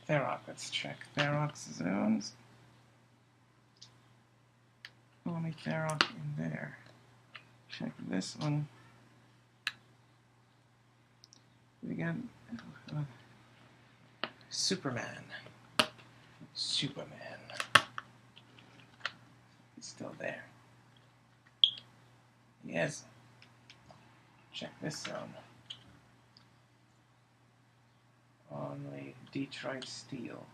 Theroc. Let's check Theroc's zones. Only Theroc in there. Check this one. Again, Superman. Superman. He's still there. Yes. Check this zone. Only Detroit Steel.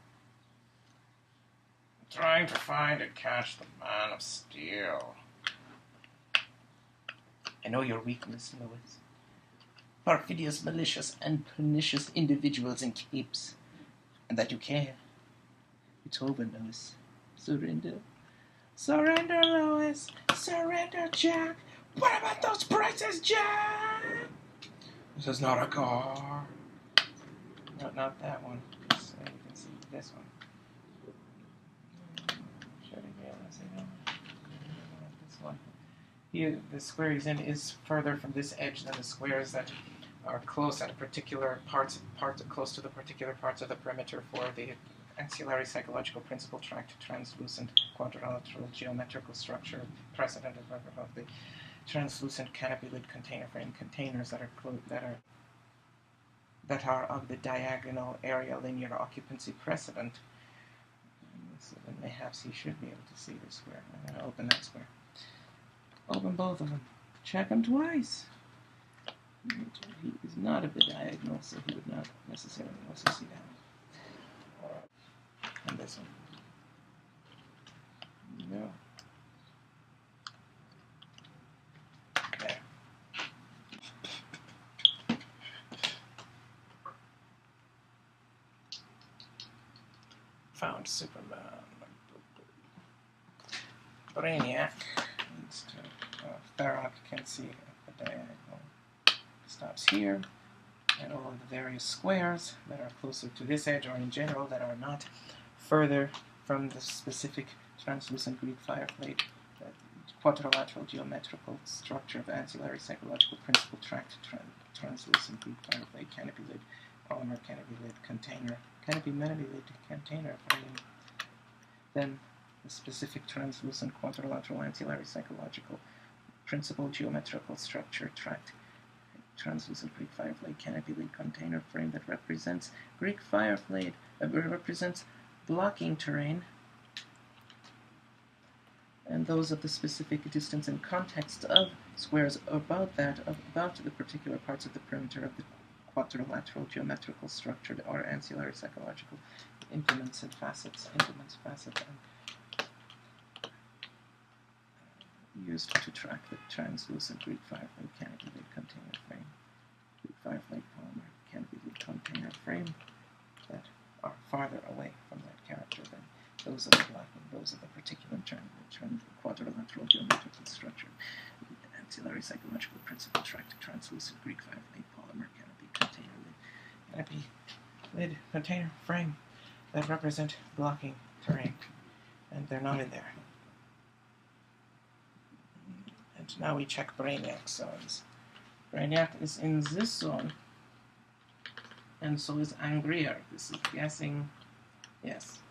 I'm trying to find and catch the Man of Steel. I know your weakness, Lois. Perfidious, malicious, and pernicious individuals in capes. And that you care. It's over, Lois. Surrender. Surrender, Lois. Surrender, Jack. What about those prices, Jack? This is not a car. No, not that one. You can see this one. Should I be able to see that? This one. Here, the square he's in is further from this edge than the squares that are close at a particular close to the particular parts of the perimeter for the ancillary psychological principal tract translucent quadrilateral geometrical structure precedent of the translucent canopy lid container frame containers that are of the diagonal area linear occupancy precedent. So then perhaps he should be able to see the square. I'm going to open that square. Open both of them. Check them twice. He is not of the diagonal, so he would not necessarily also see that. And this one. There you go. There. Found Superman. Braniac. Theroc can see the diagonal. Stops here, and all of the various squares that are closer to this edge, or in general that are not further from the specific translucent Greek fireplate, quadrilateral geometrical structure of ancillary psychological principal tract translucent Greek fireplate canopy lid, polymer canopy lid container, canopy lid container frame. Then the specific translucent quadrilateral ancillary psychological principal geometrical structure tract translucent Greek fireplate canopy lid container frame that represents Greek fireplate represents blocking terrain, and those of the specific distance and context of squares about the particular parts of the perimeter of the quadrilateral geometrical structure or ancillary psychological implements, facets, and used to track the translucent Greek fireplate canopy lid container frame, Greek fireplate polymer canopy lid container frame that are farther away from that character than those of the blocking, those of the particular quadrilateral geometrical structure, ancillary psychological principal tract translucent Greek fireplate polymer canopy lid container frame that represent blocking terrain, and they're not in there. And now we check Braniac zones. Braniac is in this zone, and so is Angrier. This is guessing, yes.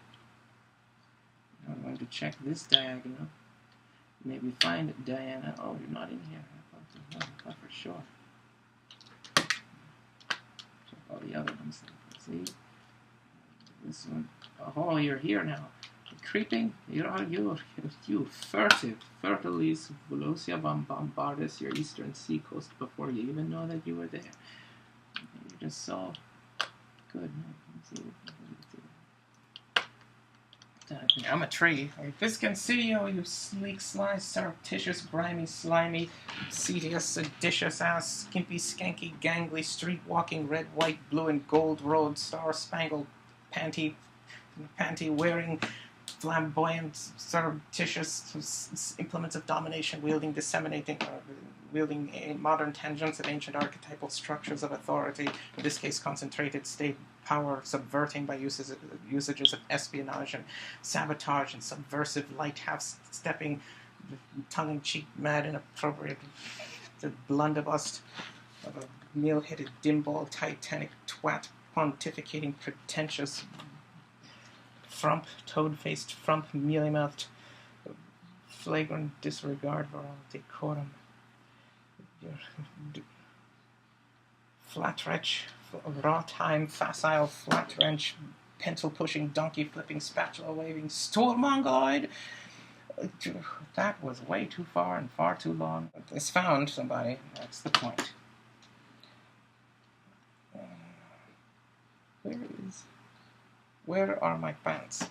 Now I'm going to check this diagonal. Maybe find Diana. Oh, you're not in here. I thought for sure. Check all the other ones. See? This one. Oh, you're here now. Creeping, you furtive, fertilis velocia bombardus your eastern seacoast before you even know that you were there. You're just so good. I'm a tree. This can see you, you sleek, sly, surreptitious, grimy, slimy, seedious, seditious ass, skimpy, skanky, gangly, street-walking, red, white, blue, and gold road, star-spangled, panty-wearing, flamboyant, surreptitious implements of domination, wielding modern tangents of ancient archetypal structures of authority, in this case concentrated state power, subverting by usages of espionage and sabotage and subversive light half-stepping, tongue-in-cheek, mad, inappropriate, the blunderbuss of a meal-headed, dimball, titanic twat, pontificating, pretentious, frump, toad-faced frump, mealy-mouthed, flagrant disregard for all decorum. Flat wretch, raw time, facile, flat wrench, pencil pushing, donkey flipping, spatula waving, stool mongoloid. That was way too far and far too long. It's found somebody. That's the point. Where are my pants?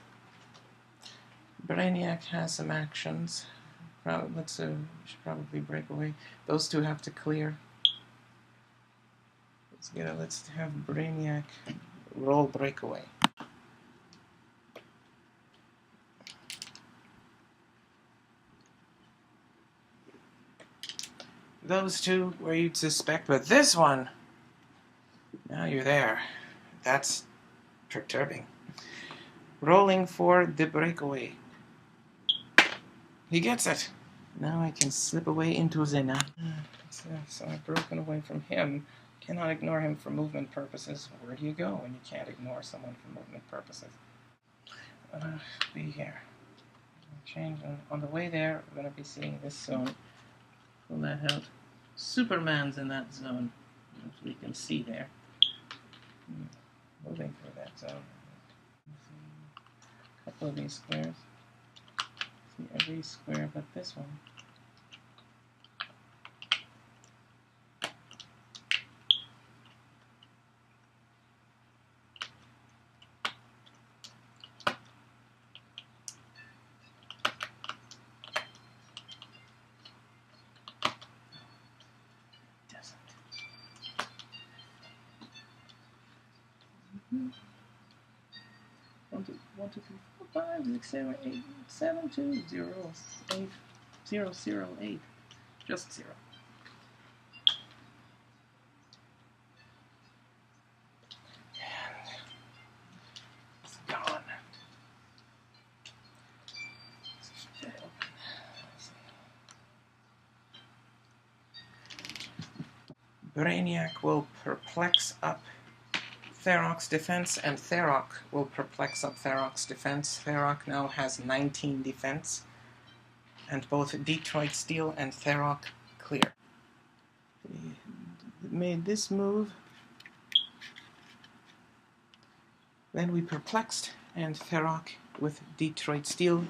Braniac has some actions. Let's we should probably break away. Those two have to clear. Let's have Braniac roll breakaway. Those two where you'd suspect, but this one, now you're there. That's perturbing. Rolling for the breakaway. He gets it. Now I can slip away into Zena. So I've broken away from him. Cannot ignore him for movement purposes. Where do you go when you can't ignore someone for movement purposes? Be here. Change on the way there. We're going to be seeing this zone. Pull that out. Superman's in that zone, as we can see there. Moving through that zone. A couple of these squares. See every square but this one. One, two, three, four, 5, 6, 7, 8, 7, 2, 0, 8, 0, 0, 8. Just 0. And it's gone. Braniac will perplex up Tharok's defense, and Tharok will perplex up Tharok's defense. Tharok now has 19 defense, and both Detroit Steel and Tharok clear. He made this move. Then we perplexed, and Tharok with Detroit Steel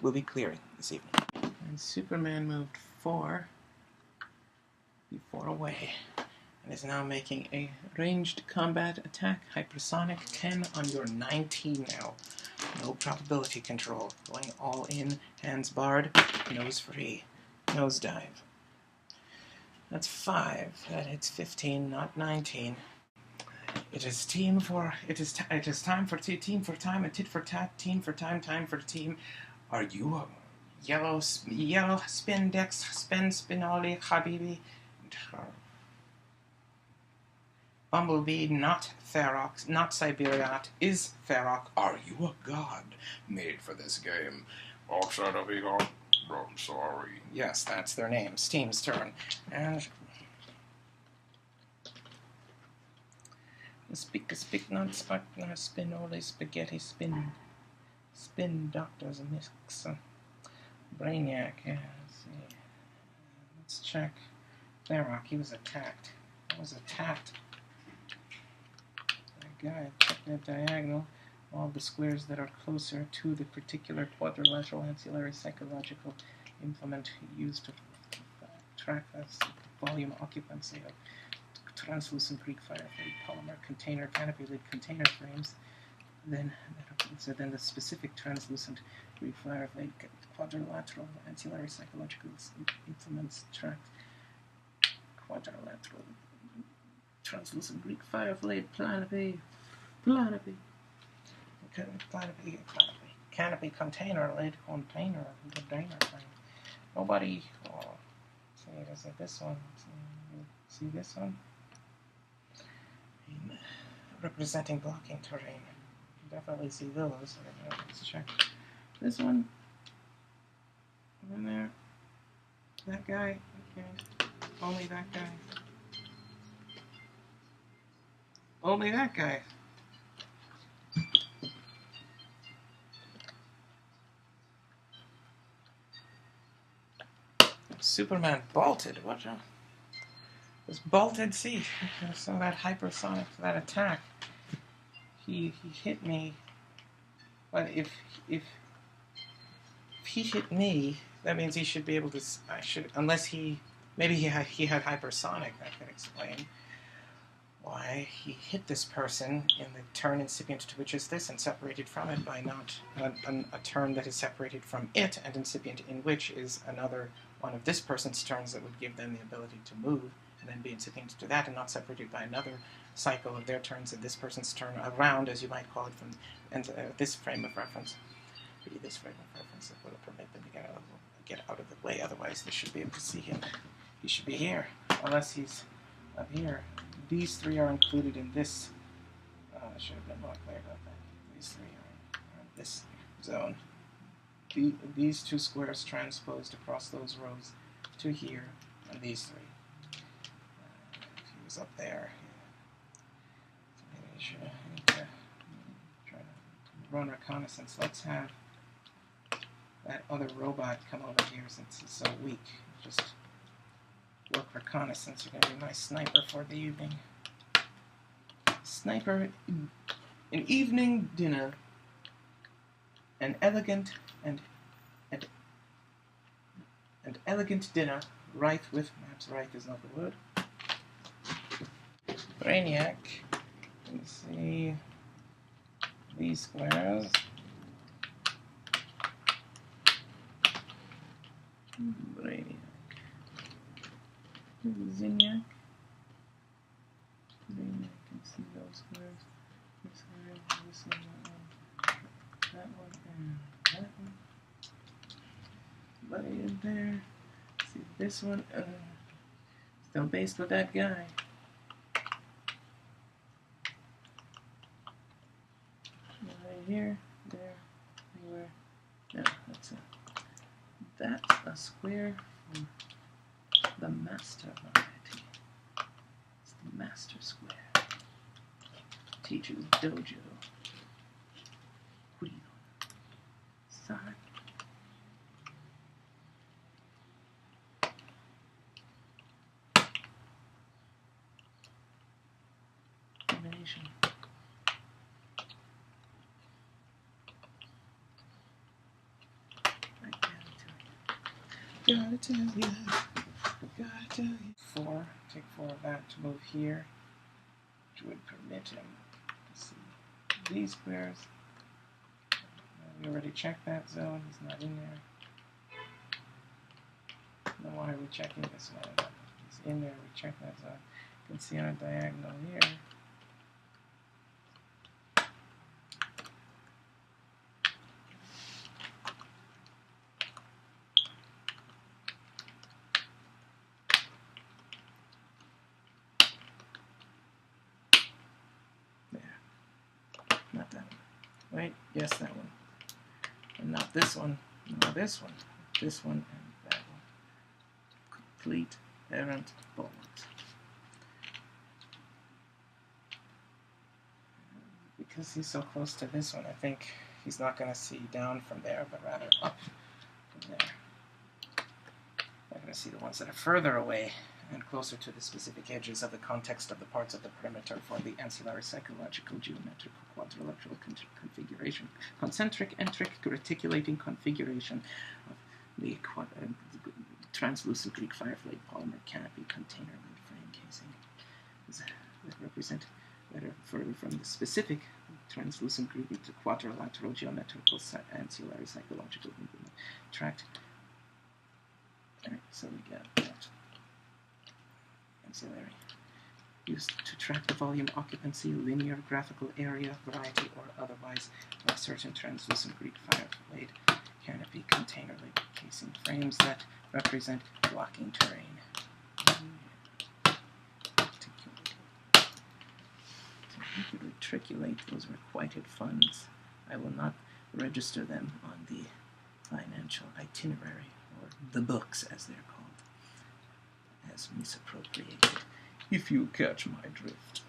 will be clearing this evening. And Superman moved 4 away. And is now making a ranged combat attack, hypersonic 10 on your 19 now. No probability control. Going all in, hands barred, nose free, nose dive. That's 5. That hits 15, not 19. It is time for team for time, and tit for tat, team for time for team. Are you a yellow spin dex, spinoli, habibi? Bumblebee, not Tharok, not Siberiat, is Tharok. Are you a god made for this game? Oxide of Eagle, I'm sorry. Yes, that's their names. Team's turn. And speak, not spin, only spaghetti, spin, doctors, mix. Braniac, yeah, let's see. Let's check. Tharok, he was attacked. Guy, check that diagonal. All the squares that are closer to the particular quadrilateral ancillary psychological implement used to track the volume occupancy of translucent Greek firefly polymer container canopy lid container frames. Then the specific translucent Greek firefly quadrilateral ancillary psychological implements track quadrilateral translucent Greek firefly planopy. Canopy container lid container frame. Nobody. See, is it this one? See this one? Representing blocking terrain. You definitely see those. Let's check this one. In there. That guy. Okay. Only that guy. Only that guy. Superman bolted. What a... This bolted seat. So that hypersonic, that attack. He hit me. But if he hit me, that means he should be able to. I should, unless maybe he had hypersonic. That could explain why he hit this person in the turn incipient to which is this, and separated from it by not a turn that is separated from it, and incipient in which is another one of this person's turns that would give them the ability to move, and then be incipient to that, and not separated by another cycle of their turns and this person's turn around, as you might call it, from this frame of reference. Be this frame of reference that will permit them to get out of the way. Otherwise, they should be able to see him. He should be here, unless he's up here. These three are included in this. I should have been more clear about that. These three are in this zone. These two squares transposed across those rows to here, and these three. If he was up there, so maybe I need to try to run reconnaissance. Let's have that other robot come over here since he's so weak. Just work reconnaissance. You're going to be my sniper for the evening. Sniper, an evening dinner, an elegant and elegant dinner, rife with, perhaps rife is not the word, braniac. Let's see, these squares. Braniac. Zinniac. Braniac can see those squares. This one, that one, and that one. Right in there. See this one. Still based with that guy. Right here, there, anywhere. No, that's a square from the master variety. It's the master square. Teacher's dojo. Kurido. Side. Combination. Gotta tell you. Take 4 of that to move here, which would permit him to see these squares. We already checked that zone, he's not in there. Now why are we checking this one? He's in there, we checked that zone. You can see on a diagonal here. Not that one. Wait, yes, that one. And not this one. No, this one. This one and that one. Complete errant bollocks. Because he's so close to this one, I think he's not going to see down from there, but rather up from there. I'm going to see the ones that are further away and closer to the specific edges of the context of the parts of the perimeter for the ancillary psychological geometrical quadrilateral configuration, concentric enteric reticulating configuration of the translucent Greek firefly polymer canopy container lid frame casing that represent better further from the specific translucent Greek quadrilateral geometrical ancillary psychological tract. Alright, so we got that. Ancillary. Used to track the volume, occupancy, linear, graphical area, variety, or otherwise of certain translucent Greek firefly canopy container lid casing frames that represent blocking terrain. To matriculate those requited funds, I will not register them on the financial itinerary, or the books as they're called, as misappropriated, if you catch my drift.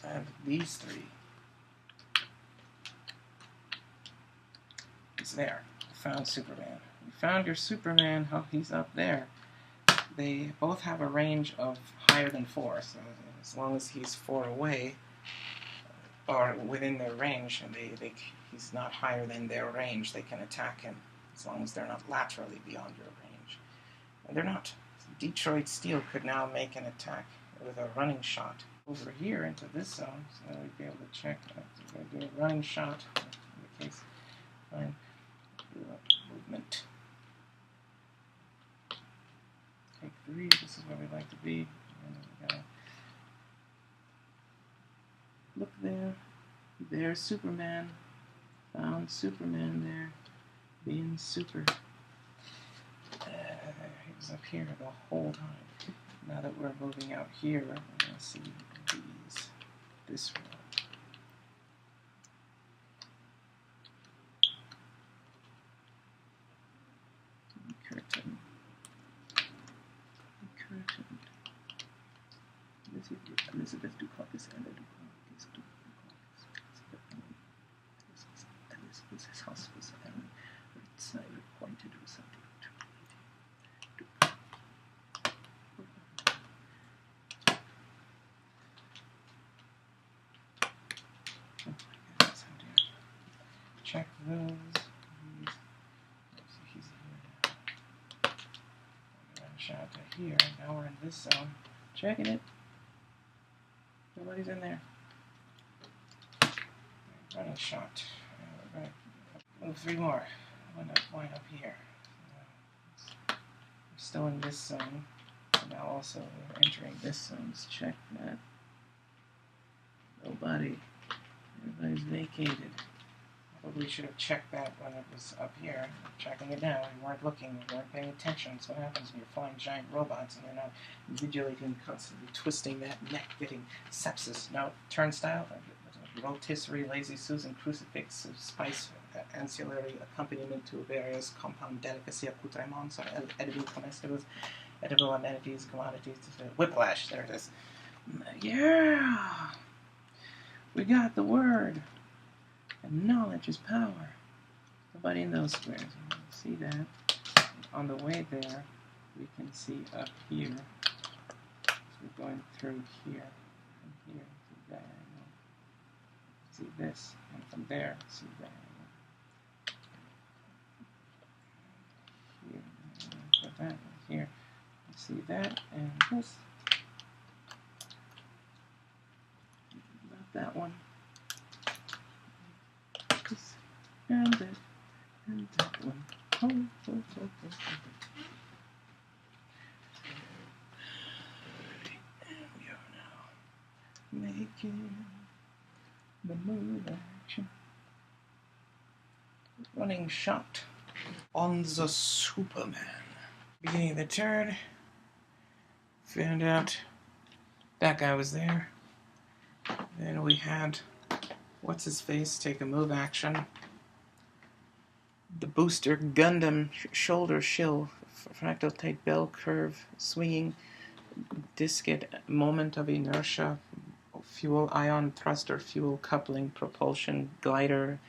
And these three he's there. You found Superman. You found your Superman. Oh, he's up there. They both have a range of higher than 4, so as long as he's 4 away, or within their range, and he's not higher than their range, they can attack him, as long as they're not laterally beyond your range. And they're not. Detroit Steel could now make an attack with a running shot over here into this zone, so we'd be able to check that. So we're going to do a running shot, in the case, fine, do a movement. Take 3, this is where we like to be. And we gotta look there. There's Superman. Found Superman there. Being super. He was up here the whole time. Now that we're moving out here, we're going to see these. This row. Curtain. Elizabeth Dukakis and Dukakis. Elizabeth's hospice and its pointed receptive to check those. He's here now. Shot to here. Now we're in this zone. Checking it. Nobody's in there. Running shot. We're going to move 3 more. Wind up here. We're still in this zone. And now also we're entering this zone. Let's check that. Nobody. Everybody's vacated. Probably should have checked that when it was up here. Checking it now. We weren't looking. We weren't paying attention. That's what happens when you're flying giant robots and you're not vigilating, constantly twisting that neck, getting sepsis. No, turnstile, rotisserie, lazy Susan, crucifix, spice, ancillary accompaniment to various compound delicacy accoutrements, or edible comestibles, edible amenities, commodities, whiplash. There it is. Yeah! We got the word. And knowledge is power. Nobody in those squares. You can see that. On the way there, we can see up here. So we're going through here. From here to there. See this. And from there, see there. Here. Put that here. See that and this. Not that one. And that, and that one. Oh. And we are now making the move action. Running shot on the Superman. Beginning of the turn. Found out that guy was there. Then we had what's his face take a move action. The booster Gundam shoulder shill, fractal take bell curve, swinging, disket, moment of inertia, fuel ion thruster, fuel coupling, propulsion, glider,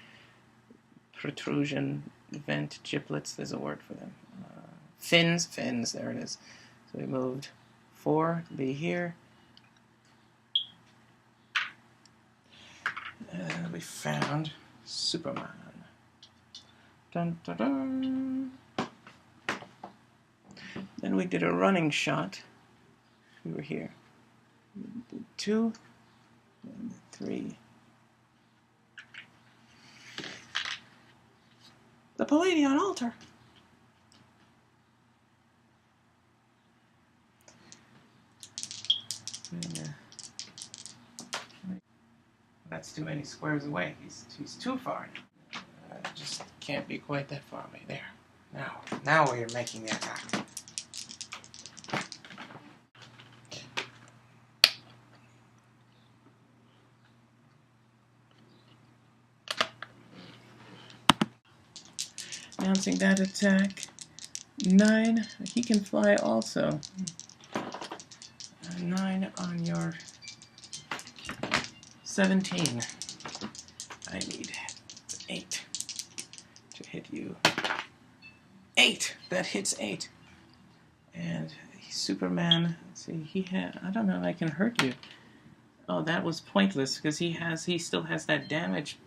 protrusion, vent, giblets, there's a word for them. Fins, there it is. So we moved 4 to be here. And we found Superman. Dun, dun, dun. Then we did a running shot. We were here. 2 and 3. The Palladion altar. And, that's too many squares away. He's too far. Just can't be quite that far away. There. Now we're making the attack. Announcing that attack. 9. He can fly also. 9 on your 17. I need 8 to hit you? 8! That hits 8. And Superman, let's see, I don't know, I can hurt you. Oh, that was pointless, because he still has that damage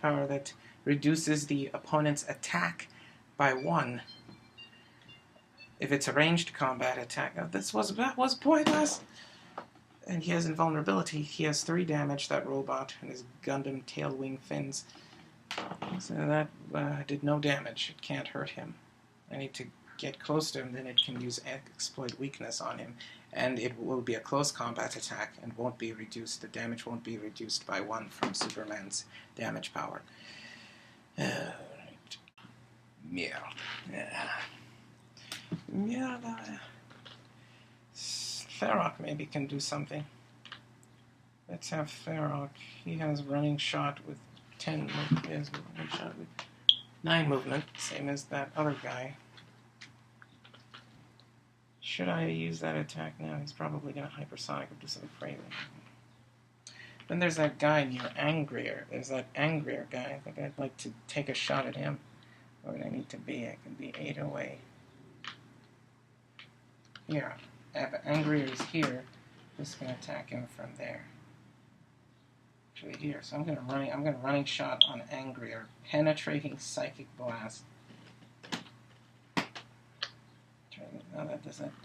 power that reduces the opponent's attack by 1. If it's a ranged combat attack. Oh, that was pointless! And he has invulnerability. He has 3 damage, that robot, and his Gundam tailwing fins. So that did no damage. It can't hurt him. I need to get close to him, then it can use exploit weakness on him. And it will be a close combat attack and won't be reduced. The damage won't be reduced by 1 from Superman's damage power. Right. Yeah. Tharok maybe can do something. Let's have Tharok. He has running shot with 10 movement. He has running shot with 9 movement, same as that other guy. Should I use that attack now? He's probably going to hypersonic or do something crazy. Then there's that guy near Angrier. There's that Angrier guy. I think I'd like to take a shot at him. Where would I need to be? I can be 8 away. Here. Angrier is here. This can attack him from there. Actually here. So I'm going to running shot on Angrier. Penetrating Psychic Blast. Now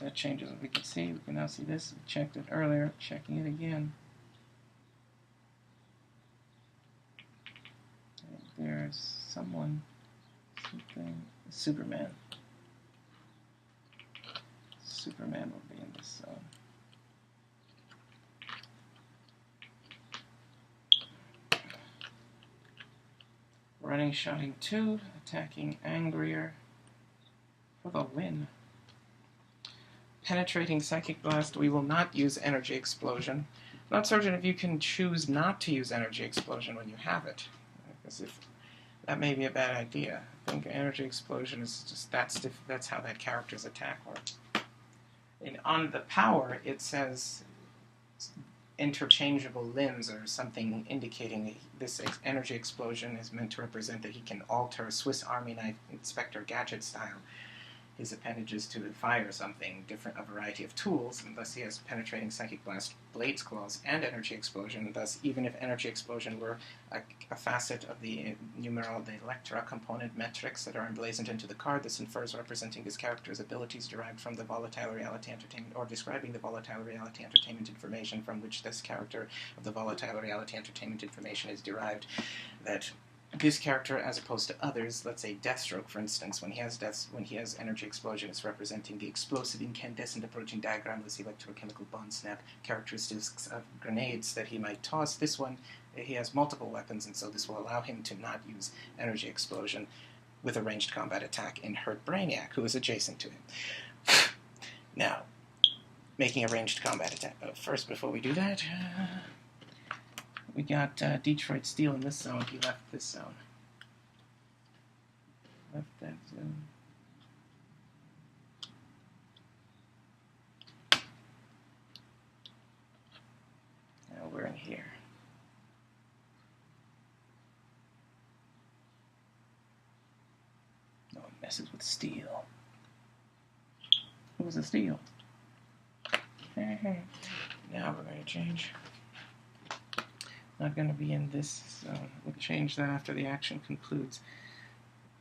that changes what we can see. We can now see this. We checked it earlier. Checking it again. And there's something. Superman. Superman will be in this zone. Running, shotting 2, attacking Angrier for the win. Penetrating Psychic Blast, we will not use Energy Explosion. I'm not certain if you can choose not to use Energy Explosion when you have it, because that may be a bad idea. I think Energy Explosion is just that's how that character's attack works. And on the power, it says interchangeable limbs or something indicating that this Energy Explosion is meant to represent that he can alter Swiss Army knife Inspector Gadget style his appendages to fire something, a variety of tools, and thus he has Penetrating Psychic Blast, Blades Claws, and Energy Explosion, and thus even if Energy Explosion were a facet of the numeral, the Electra component metrics that are emblazoned into the card, this infers representing his character's abilities derived from the Volatile Reality Entertainment, or describing the Volatile Reality Entertainment information from which this character of the Volatile Reality Entertainment information is derived, that this character, as opposed to others, let's say Deathstroke, for instance, when he has Energy Explosion, it's representing the explosive incandescent approaching diagramless electrochemical bond snap characteristics of grenades that he might toss. This one, he has multiple weapons, and so this will allow him to not use Energy Explosion with a ranged combat attack and hurt Braniac, who is adjacent to him. Now, making a ranged combat attack. But first, before we do that, we got Detroit Steel in this zone. He left this zone. Left that zone. Now we're in here. No one messes with steel. Who was the steel? Hey. Now we're going to change. Not going to be in this zone. We'll change that after the action concludes.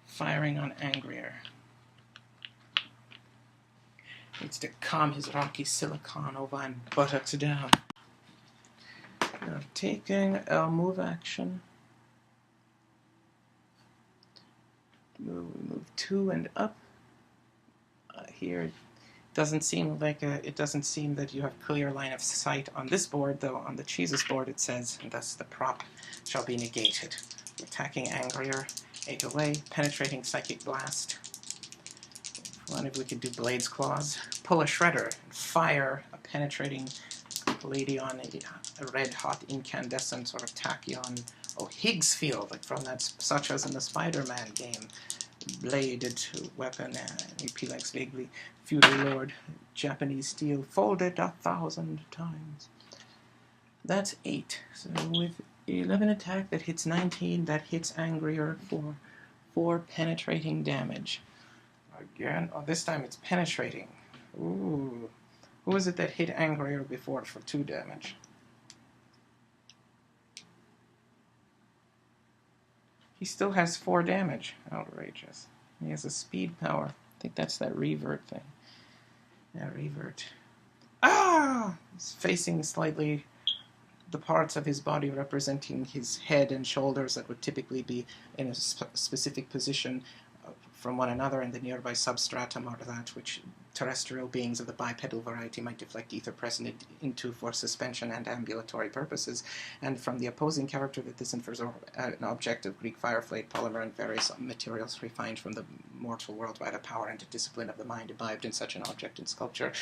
Firing on Angrier. Needs to calm his rocky silicon ovine buttocks down. Now, taking a move action. Move 2 and up. Here it doesn't seem that you have clear line of sight on this board, though on the Cheese's board it says, and thus the prop shall be negated. Attacking Angrier, 8 away, Penetrating Psychic Blast. One if we could do Blades Claws. Pull a Shredder, and fire a penetrating Palladion, a red-hot incandescent sort of tachyon, Higgs field, like from that, such as in the Spider-Man game. Bladed weapon, AP likes vaguely, Feudal Lord, Japanese steel, folded 1,000 times. That's 8. So with 11 attack, that hits 19, that hits Angrier for 4 penetrating damage. Again, oh, this time it's penetrating. Ooh. Who was it that hit Angrier before for 2 damage? He still has 4 damage. Outrageous. He has a speed power. I think that's that revert thing. Yeah, revert. Ah! He's facing slightly the parts of his body representing his head and shoulders that would typically be in a specific position from one another, and the nearby substratum are that which terrestrial beings of the bipedal variety might deflect ether present into for suspension and ambulatory purposes. And from the opposing character, that this infers an object of Greek fireflame, polymer, and various materials refined from the mortal world by the power and discipline of the mind imbibed in such an object in sculpture,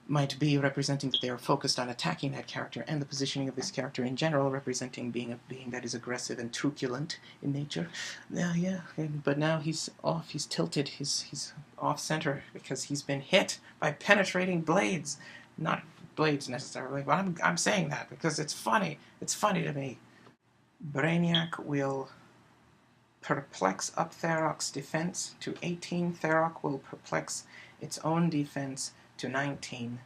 might be representing that they are focused on attacking that character, and the positioning of this character in general representing being a being that is aggressive and truculent in nature. But now he's off, he's tilted, he's off center because he's been hit by penetrating blades. Not blades necessarily, but I'm saying that because it's funny. It's funny to me. Braniac will perplex up Tharok's defense to 18. Tharok will perplex its own defense to 19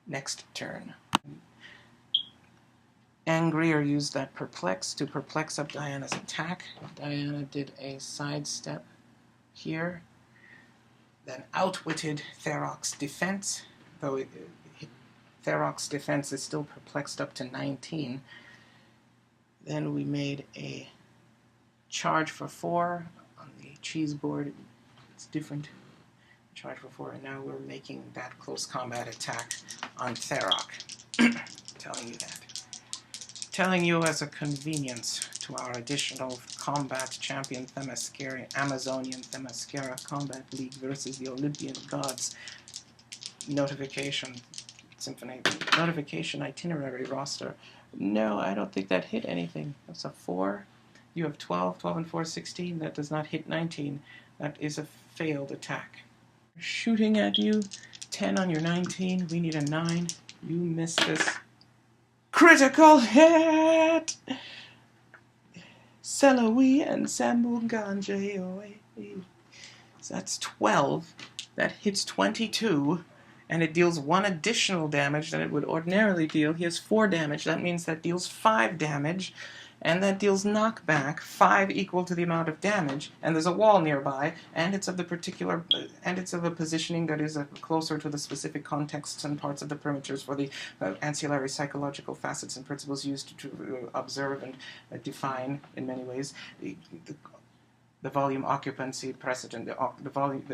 next turn. Angrier used that perplex to perplex up Diana's attack. Diana did a sidestep here, then outwitted Tharok's defense, though Tharok's defense is still perplexed up to 19. Then we made a charge for 4 on the cheese board. It's different. Charge for 4, and now we're making that close combat attack on Tharok. Telling you that. Telling you as a convenience to our additional combat champion Themyscira, Amazonian Themyscira Combat League versus the Olympian Gods notification itinerary roster. No, I don't think that hit anything. That's a 4. You have 12 and 4, 16. That does not hit 19. That is a failed attack. Shooting at you, 10 on your 19, we need a 9, you missed this. Critical hit! Selawi and Sambunganje. So that's 12, that hits 22, and it deals 1 additional damage than it would ordinarily deal. He has 4 damage, that means that deals 5 damage, and that deals knockback, 5 equal to the amount of damage, and there's a wall nearby, and it's of a positioning that is closer to the specific contexts and parts of the perimeters for the ancillary psychological facets and principles used to observe and define, in many ways, the volume occupancy precedent, the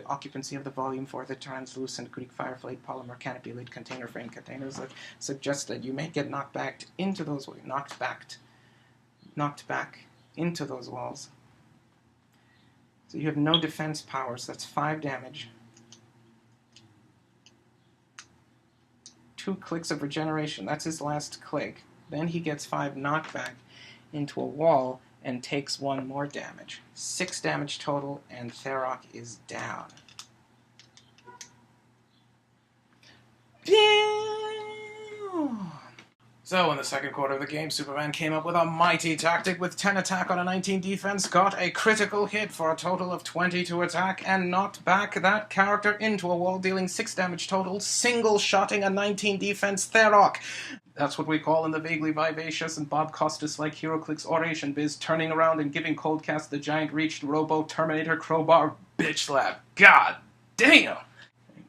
occupancy of the volume for the translucent Greek fireflame polymer canopy lid container frame containers that suggest that you may get knocked back into those walls. So you have no defense power, so that's 5 damage. 2 clicks of regeneration, that's his last click. Then he gets 5 knockback into a wall and takes 1 more damage. 6 damage total, and Tharok is down. So, in the second quarter of the game, Superman came up with a mighty tactic with 10 attack on a 19 defense, got a critical hit for a total of 22 attack, and knocked back that character into a wall, dealing 6 damage total, single-shotting a 19 defense Tharok. That's what we call in the vaguely vivacious and Bob Costas-like HeroClix oration biz, turning around and giving Coldcast the giant-reached Robo-Terminator crowbar bitch slap. God damn!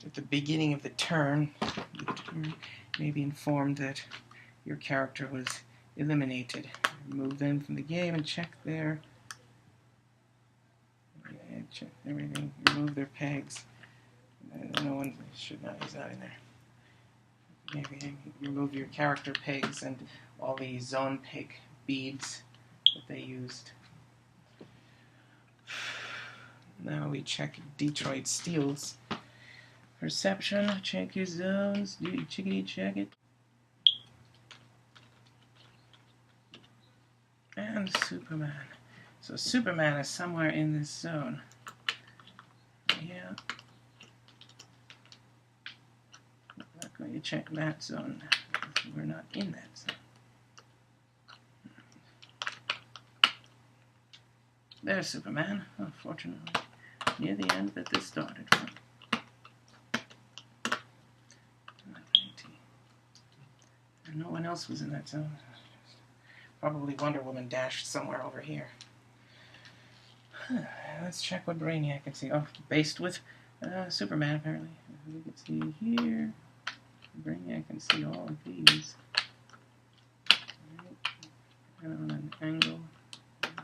At the beginning of the turn, you may be informed that your character was eliminated. Remove them from the game and check their... check everything. Remove their pegs. No one should not... He's not in there. Maybe remove your character pegs and all the zone peg beads that they used. Now we check Detroit Steel's perception. Check your zones. Do you chickadee check it? And Superman. So Superman is somewhere in this zone. Yeah. I'm not going to check that zone. We're not in that zone. There's Superman, unfortunately, near the end that this started from. And no one else was in that zone. Probably Wonder Woman dashed somewhere over here. Let's check what Braniac can see. Oh, based with Superman, apparently. We can see here. Braniac can see all of these. Right. And on an angle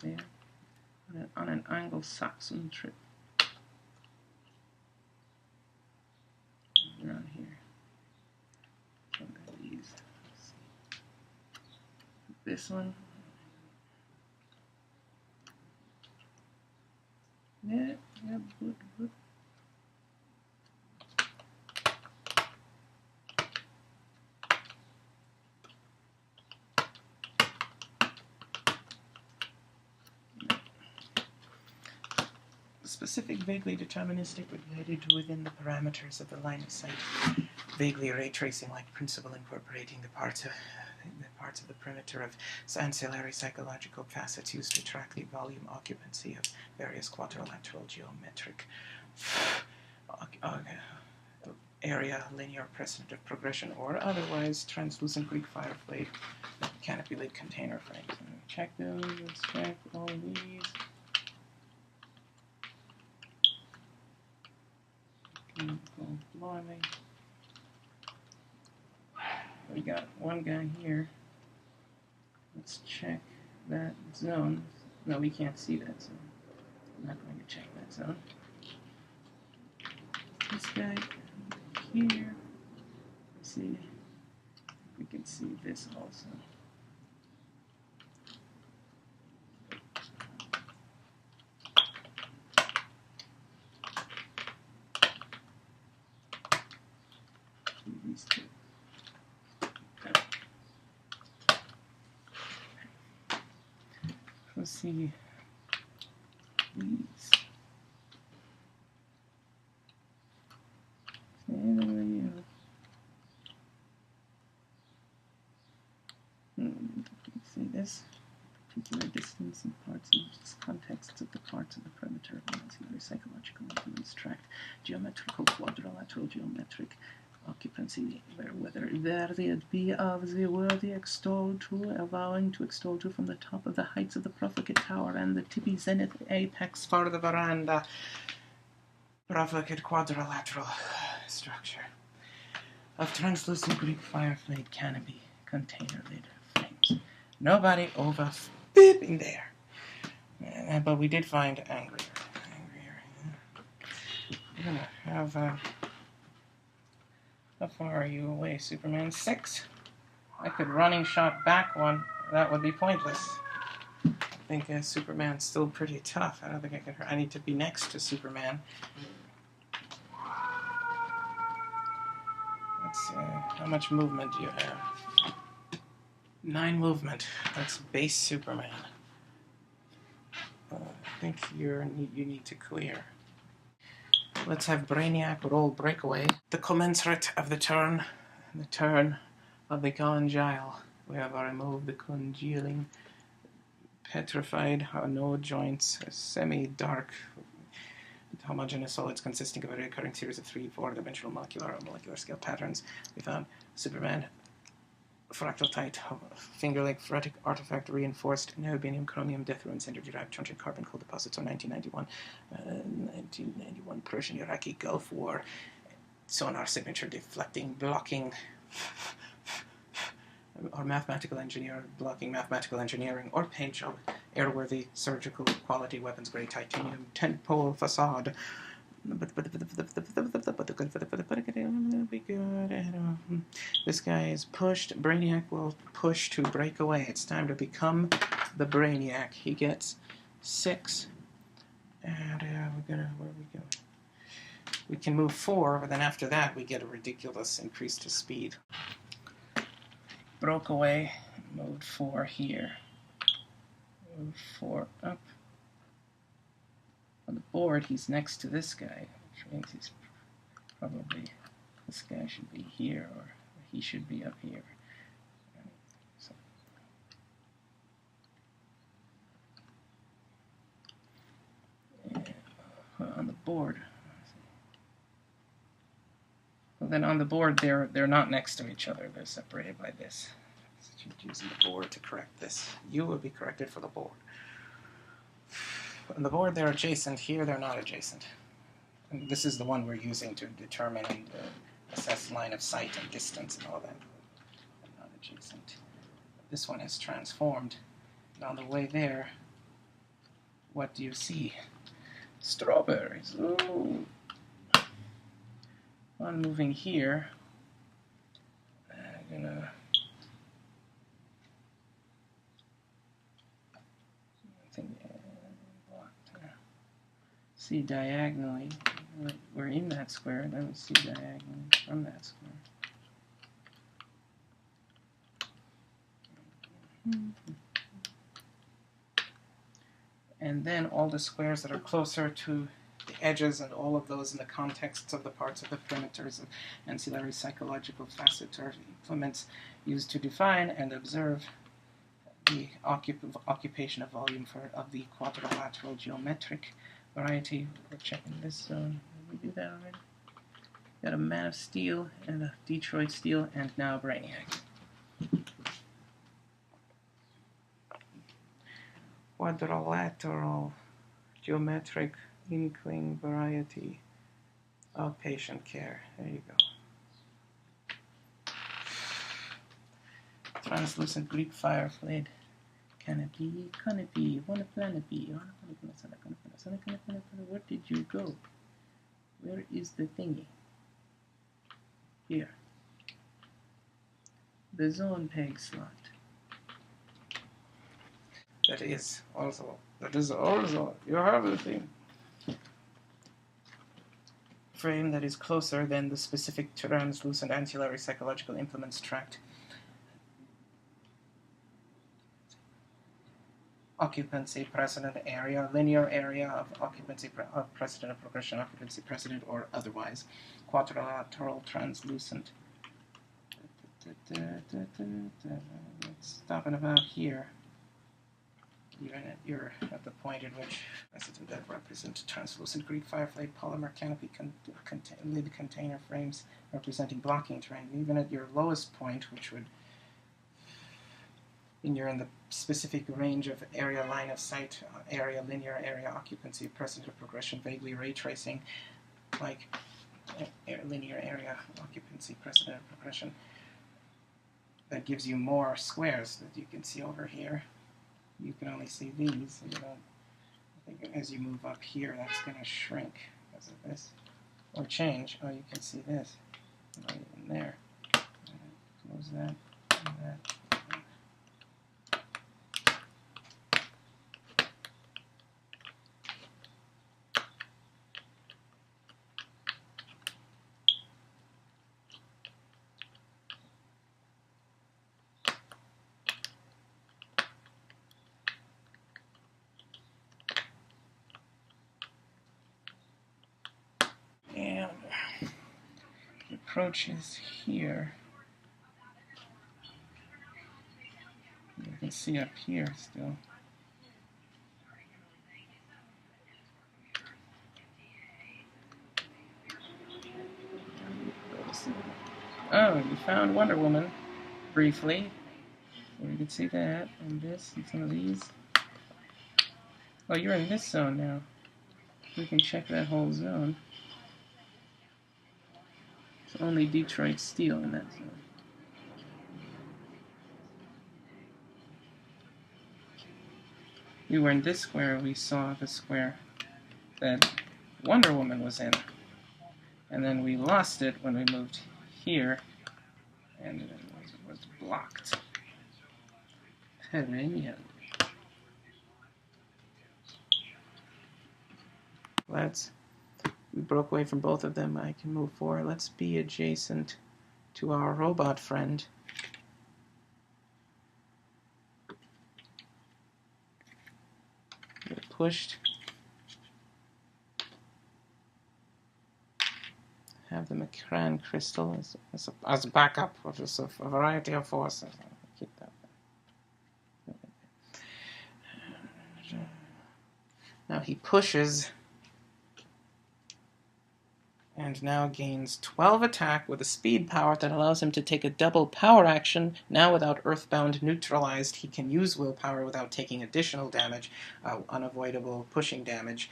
there. On an angle Saxon trip. Around here. These. Let's see. This one. Yeah, good. Specific, vaguely deterministic, related to within the parameters of the line of sight. Vaguely ray tracing-like principle incorporating the parts of the perimeter of ancillary psychological facets used to track the volume occupancy of various quadrilateral geometric area, linear precedent of progression, or otherwise translucent Greek fire plate canopy lid container frames. Check those. Let's check all these. Blimey. We got one guy here. Let's check that zone. No, we can't see that zone. I'm not going to check that zone. This guy here. Let's see. We can see this also. These two. Let's see these. See this particular distance and parts and contexts of the parts of the perimeter of the ancillary psychological influence tract, geometrical quadrilateral geometric occupancy, whether there be of the worthy extolled to, avowing to extol to from the top of the heights of the profligate tower and the tippy zenith apex for the veranda, profligate quadrilateral structure of translucent Greek fireflame canopy container lid frames. Nobody over in there. But we did find angrier. We're gonna have how far are you away, Superman? 6? I could running shot back one. That would be pointless. I think Superman's still pretty tough. I don't think I can hurt. I need to be next to Superman. Let's see. How much movement do you have? 9 movement. That's base Superman. I think you need to clear. Let's have Braniac roll breakaway. The commensurate of the turn of the congeal. We have removed the congealing, petrified node joints, semi-dark, homogeneous solids consisting of a recurring series of 3 4-dimensional molecular or molecular scale patterns. We found Superman fractal tight finger-like ferritic artifact reinforced neobium chromium death ruins center-derived truncheon carbon coal deposits on 1991 Persian-Iraqi Gulf War sonar signature deflecting blocking or mathematical engineer blocking mathematical engineering or paint job airworthy surgical quality weapons grade titanium 10-pole facade. Be good. This guy is pushed. Braniac will push to break away. It's time to become the Braniac. He gets 6. And where are we going? We can move 4, but then after that we get a ridiculous increase to speed. Broke away. Moved 4 here. Moved 4 up. On the board, he's next to this guy, which means he's probably, this guy should be here, or he should be up here. So, board. Well, then on the board, they're not next to each other. They're separated by this. So using the board to correct this. U will be corrected for the board. On the board, they're adjacent. Here, they're not adjacent. And this is the one we're using to determine and assess line of sight and distance and all that. They're not adjacent. This one is transformed. And on the way there, what do you see? Strawberries. Ooh. On moving here, I'm gonna see diagonally. We're in that square, then we see diagonally from that square. And then all the squares that are closer to the edges and all of those in the contexts of the parts of the perimeters of ancillary psychological facets or implements used to define and observe the occupation of volume of the quadrilateral geometric variety. We're checking this zone. Did we do that already? Got a Man of Steel and a Detroit Steel and now a Braniac. Quadrilateral geometric inkling variety of patient care. There you go. Translucent Greek fire flame. Canopy, wanna planopy. Where did you go? Where is the thingy? Here. The zone peg slot. That is also, you have the thing. Frame that is closer than the specific translucent ancillary psychological implements tract. Occupancy precedent area, linear area of occupancy of precedent of progression, occupancy precedent, or otherwise. Quadrilateral translucent. Let's stop and about here. You're at the point at which precedent that represent translucent Greek firefly polymer canopy lid container frames representing blocking terrain. Even at your lowest point, which would mean you're in the specific range of area line of sight, area, linear area, occupancy, precedent of progression, vaguely ray tracing, like linear area, occupancy, precedent of progression. That gives you more squares that you can see over here. You can only see these. You don't, I think as you move up here, that's going to shrink because of this. Or change. Oh, you can see this. Right in there. Close that. And that. And the approach is here. You can see up here still. Oh, you found Wonder Woman briefly. So you can see that, and this, and some of these. Oh, you're in this zone now. We can check that whole zone. It's only Detroit Steel in that zone. We were in this square, we saw the square that Wonder Woman was in. And then we lost it when we moved here, and it was blocked. Perennial. We broke away from both of them. I can move forward. Let's be adjacent to our robot friend. Get pushed. Have the McCran crystal as a backup, or just a variety of forces. Keep that. Now he pushes and now gains 12 attack with a speed power that allows him to take a double power action. Now without Earthbound neutralized, he can use willpower without taking additional damage, unavoidable pushing damage,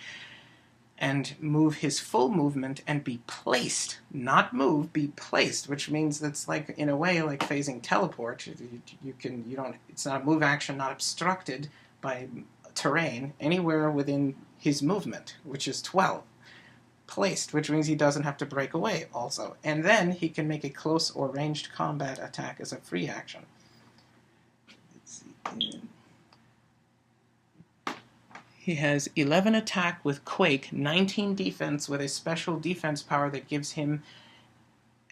and move his full movement and be placed, not move, be placed, which means that's like, in a way, like phasing teleport. It's not a move action, not obstructed by terrain anywhere within his movement, which is 12. Placed, which means he doesn't have to break away also. And then he can make a close or ranged combat attack as a free action. Let's see. He has 11 attack with Quake, 19 defense with a special defense power that gives him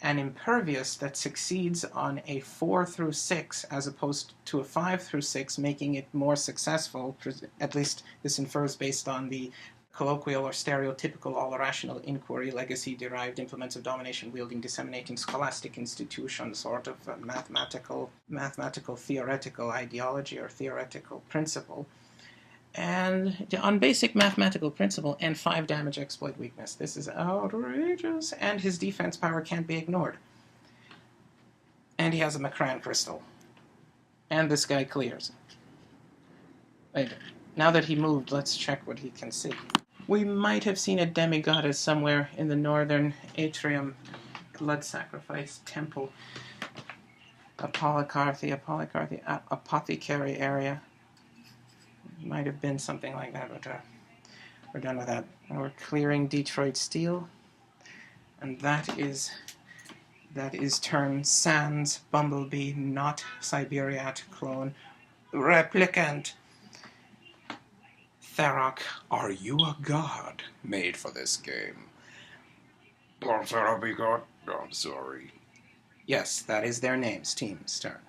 an impervious that succeeds on a 4 through 6 as opposed to a 5 through 6, making it more successful. At least this infers based on the colloquial or stereotypical all-rational inquiry, legacy-derived implements of domination wielding, disseminating scholastic institution, sort of mathematical theoretical ideology or theoretical principle. And on basic mathematical principle, and 5 damage exploit weakness. This is outrageous, and his defense power can't be ignored. And he has a Macran crystal. And this guy clears. Later. Now that he moved, let's check what he can see. We might have seen a demigoddess somewhere in the northern atrium, blood sacrifice temple, apothecary area. Might have been something like that, but we're done with that. And we're clearing Detroit Steel, and that is turn Sans Bumblebee, not Siberiat clone, replicant. Tharok, are you a god made for this game? Don't tell me god. I'm sorry. Yes, that is their name's team's turn.